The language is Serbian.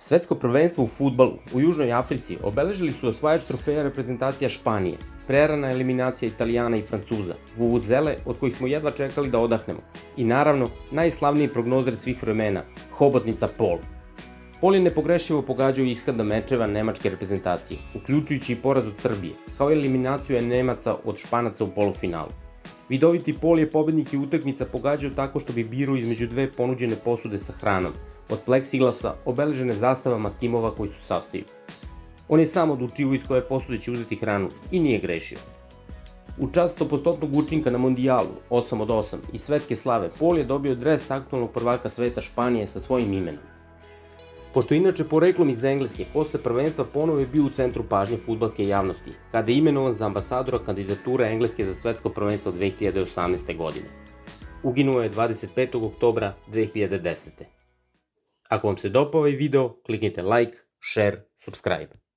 Svetsko prvenstvo u fudbalu u Južnoj Africi obeležili su osvajač trofeja reprezentacija Španije, prerana eliminacija Italijana i Francuza, vuvuzele od kojih smo jedva čekali da odahnemo i naravno najslavniji prognozer svih vremena, hobotnica Pol. Pol je nepogrešivo pogađao ishoda mečeva nemačke reprezentacije, uključujući i poraz od Srbije, kao i eliminaciju Nemaca od Španaca u polufinalu. Vidoviti Pol je pobednike utakmica pogađao tako što bi birao između dve ponuđene posude sa hranom, od pleksiglasa obeležene zastavama timova koji su sastaju. On je sam odlučivao iz koje posude će uzeti hranu i nije grešio. U čast 100% učinka na mondijalu 8 od 8 i svetske slave, Pol je dobio dres aktualnog prvaka sveta Španije sa svojim imenom. Pošto je inače poreklom iz Engleske, posle prvenstva ponovo je bio u centru pažnje fudbalske javnosti, kada je imenovan za ambasadora kandidature Engleske za svetsko prvenstvo 2018. godine. Uginuo je 25. oktobra 2010. Ako vam se dopao ovaj video, kliknite like, share, subscribe.